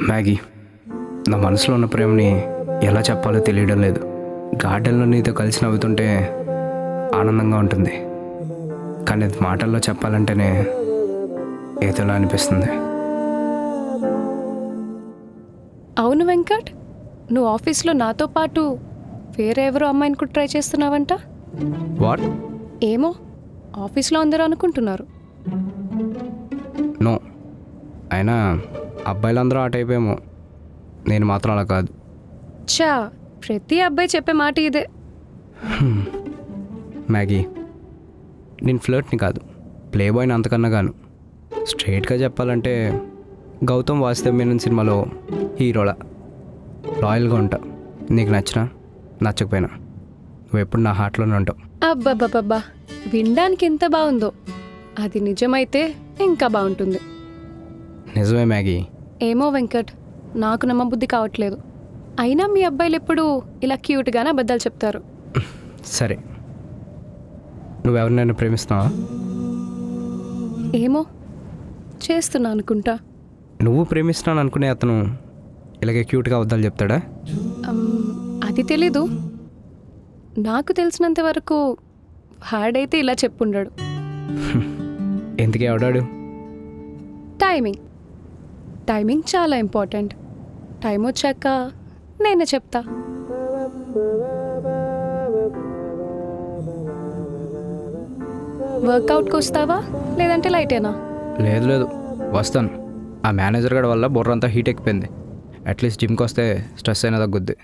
Maggi, నా మనసులో ఉన్న ప్రేమని ఎలా చెప్పాలో తెలియడం లేదు. గార్డెన్లో నీతో కలిసి నవ్వుతుంటే ఆనందంగా ఉంటుంది, కానీ అది మాటల్లో చెప్పాలంటేనే ఏదోలా అనిపిస్తుంది. అవును వెంకట్, నువ్వు ఆఫీస్లో నాతో పాటు వేరే ఎవరో అమ్మాయిని కూడా ట్రై చేస్తున్నావంట. వాట్? ఏమో, ఆఫీస్లో అందరూ అనుకుంటున్నారు. నో, అయినా అబ్బాయిలందరూ ఆ టైప్ ఏమో, నేను మాత్రం అలా కాదు. చా, ప్రతి అబ్బాయి చెప్పే మాట ఇదే. మ్యాగీ, నేను ఫ్లర్ట్ని కాదు, ప్లే బాయ్ని అంతకన్నా గాను. స్ట్రైట్గా చెప్పాలంటే గౌతమ్ వాసుదేవ్ మేనన్ సినిమాలో హీరోలా లాయల్గా ఉంటా. నీకు నచ్చినా నచ్చకపోయినా నువ్వు ఎప్పుడు నా హార్ట్లోనే ఉంటావు. అబ్బబ్బబ్బబ్బా, వినడానికి ఎంత బాగుందో. అది నిజమైతే ఇంకా బాగుంటుంది. నిజమే మ్యాగీ. ఏమో వెంకట్, నాకు నమ్మబుద్ధి కావట్లేదు. అయినా మీ అబ్బాయిలు ఎప్పుడు ఇలా క్యూట్గానే అబద్ధాలు చెప్తారు. సరే, నువ్వెవరినైనా ప్రేమిస్తున్నావా? ఏమో, చేస్తున్నా అనుకుంటా. నువ్వు ప్రేమిస్తున్నాను అనుకునే అతను ఇలాగే క్యూట్గా అబద్ధాలు చెప్తాడా? అది తెలీదు. నాకు తెలిసినంత వరకు వాడైతే ఇలా చెప్పుండాడు. ఎందుకే ఆడాడు? టైమింగ్ టైమింగ్ చాలా ఇంపార్టెంట్. టైం వచ్చాక నేనే చెప్తా. వర్కౌట్కి వస్తావా లేదంటే లైటేనా? లేదు లేదు, వస్తాను. ఆ మేనేజర్ గడి వల్ల బుర్రంతా హీట్ ఎక్కిపోయింది. అట్లీస్ట్ జిమ్కి వస్తే స్ట్రెస్ అయినా తగ్గుద్ది.